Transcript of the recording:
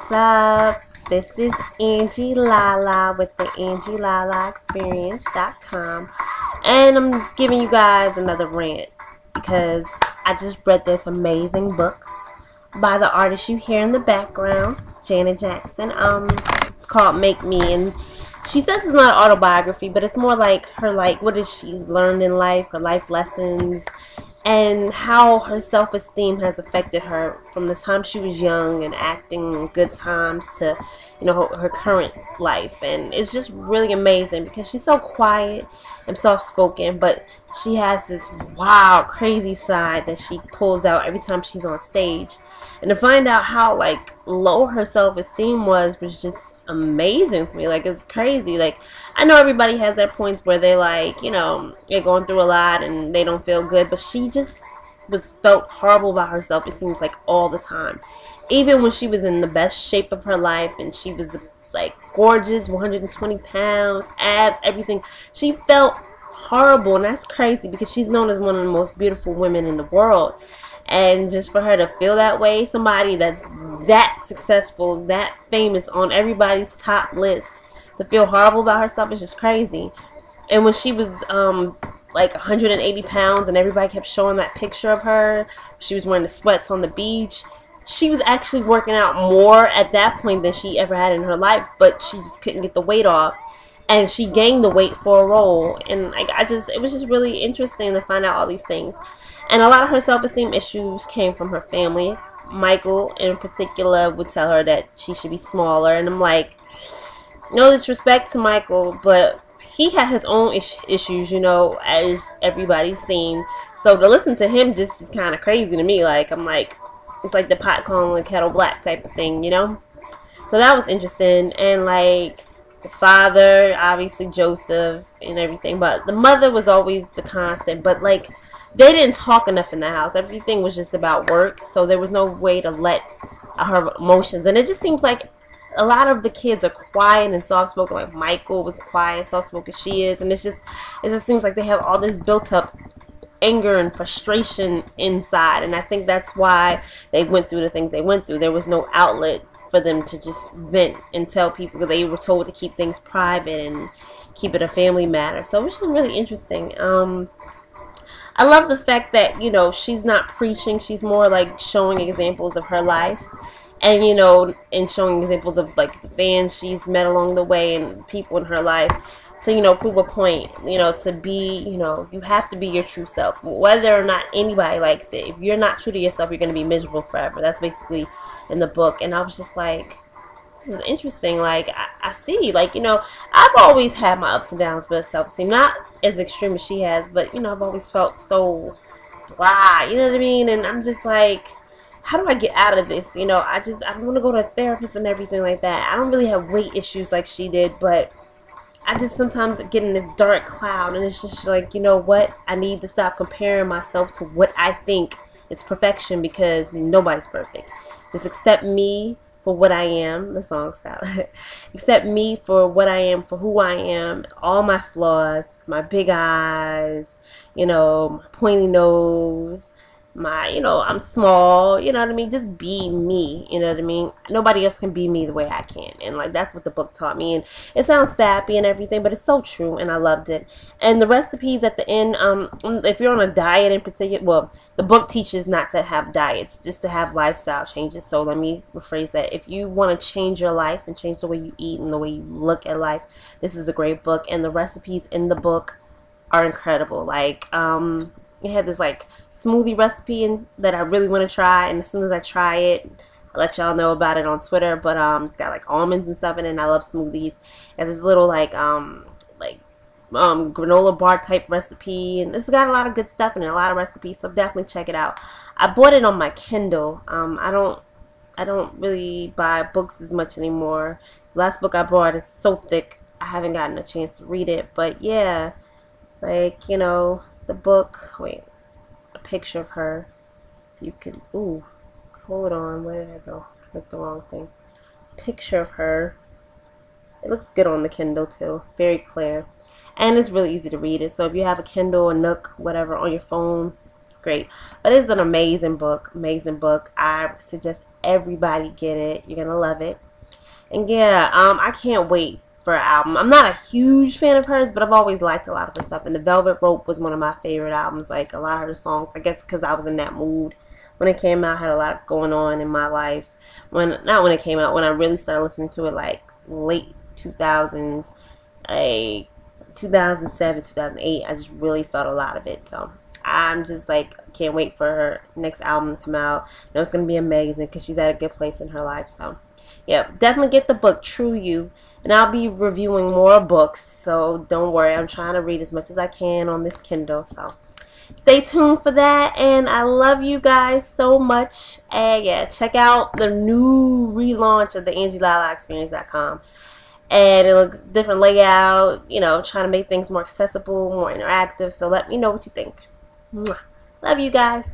What's up? This is Angielala with the AngielalaExperience.com, and I'm giving you guys another rant because I just read this amazing book by the artist you hear in the background, Janet Jackson. It's called Make Me, and she says it's not an autobiography, but it's more like her, like, what has she learned in life, her life lessons, and how her self-esteem has affected her from the time she was young and acting in good times to, her current life. And it's just really amazing because she's so quiet and soft-spoken, but she has this wild, crazy side that she pulls out every time she's on stage. And to find out how, like, low her self-esteem was just amazing to me. Like, it was crazy. Like, I know everybody has their points where they, like, they're going through a lot and they don't feel good, but she just felt horrible about herself, it seems like, all the time. Even when she was in the best shape of her life and she was, like, gorgeous, 120 pounds, abs, everything, she felt horrible. And that's crazy because she's known as one of the most beautiful women in the world. And just for her to feel that way, somebody that's that successful, that famous, on everybody's top list, to feel horrible about herself is just crazy. And when she was like 180 pounds and everybody kept showing that picture of her, she was wearing the sweats on the beach, she was actually working out more at that point than she ever had in her life, but she just couldn't get the weight off. And she gained the weight for a role. And like, it was just really interesting to find out all these things. And a lot of her self-esteem issues came from her family. Michael, in particular, would tell her that she should be smaller. And I'm like, no disrespect to Michael, but he had his own issues, as everybody's seen. So to listen to him just is kind of crazy to me. Like, I'm like, it's like the pot calling the kettle black type of thing, So that was interesting. And, like, the father, obviously Joseph and everything. But the mother was always the constant. But, like, they didn't talk enough in the house. Everything was just about work, so there was no way to let her emotions. And it just seems like a lot of the kids are quiet and soft-spoken. Like Michael was quiet, soft-spoken, she is. And it just seems like they have all this built-up anger and frustration inside. And I think that's why they went through the things they went through. There was no outlet for them to just vent and tell people. They were told to keep things private and keep it a family matter. So it was just really interesting. I love the fact that, she's not preaching. She's more like showing examples of her life. And, and showing examples of, like, the fans she's met along the way and people in her life to, prove a point, to be, you have to be your true self. Whether or not anybody likes it, if you're not true to yourself, you're going to be miserable forever. That's basically in the book. And I was just like, this is interesting. Like, I see, like, I've always had my ups and downs with self-esteem. Not as extreme as she has, but, I've always felt so blah, you know what I mean? And I'm just like, how do I get out of this? I want to go to a therapist and everything like that. I don't really have weight issues like she did, but I just sometimes get in this dark cloud, and it's just like, what? I need to stop comparing myself to what I think is perfection, because nobody's perfect. Just accept me for what I am, the song style. Accept me for what I am, for who I am, all my flaws, my big eyes, my pointy nose, my, I'm small, you know what I mean? Just be me, you know what I mean? Nobody else can be me the way I can. And, like, that's what the book taught me. And it sounds sappy and everything, but it's so true, and I loved it. And the recipes at the end, if you're on a diet in particular, well, the book teaches not to have diets, just to have lifestyle changes. So let me rephrase that. If you want to change your life and change the way you eat and the way you look at life, this is a great book. And the recipes in the book are incredible. Like, it had this, like, smoothie recipe that I really want to try, and as soon as I try it, I'll let y'all know about it on Twitter. But it's got, like, almonds and stuff in it, and I love smoothies. It has this little, like granola bar type recipe, and it's got a lot of good stuff in it, a lot of recipes, so definitely check it out. I bought it on my Kindle. I don't really buy books as much anymore. The last book I bought is so thick, I haven't gotten a chance to read it. But yeah, like, the book, wait, a picture of her, you can, ooh, hold on, where did I go? Clicked the wrong thing. Picture of her. It looks good on the Kindle too, very clear, and it's really easy to read it. So if you have a Kindle, a Nook, whatever on your phone, great. But it's an amazing book, amazing book. I suggest Everybody get it. You're gonna love it. And yeah, I can't wait for her album. I'm not a huge fan of hers, but I've always liked a lot of her stuff. And The Velvet Rope was one of my favorite albums. Like, a lot of her songs, I guess because I was in that mood when it came out. I had a lot going on in my life. Not when it came out, when I really started listening to it, like late 2000s, like 2007, 2008. I just really felt a lot of it. So I'm just like, can't wait for her next album to come out. I know it's gonna be amazing because she's at a good place in her life. So yeah, definitely get the book True You, and I'll be reviewing more books, so don't worry. I'm trying to read as much as I can on this Kindle, so stay tuned for that. And I love you guys so much. And yeah, check out the new relaunch of the AngielalaExperience.com. And it looks different layout, you know, trying to make things more accessible, more interactive. So let me know what you think. Mwah. Love you guys.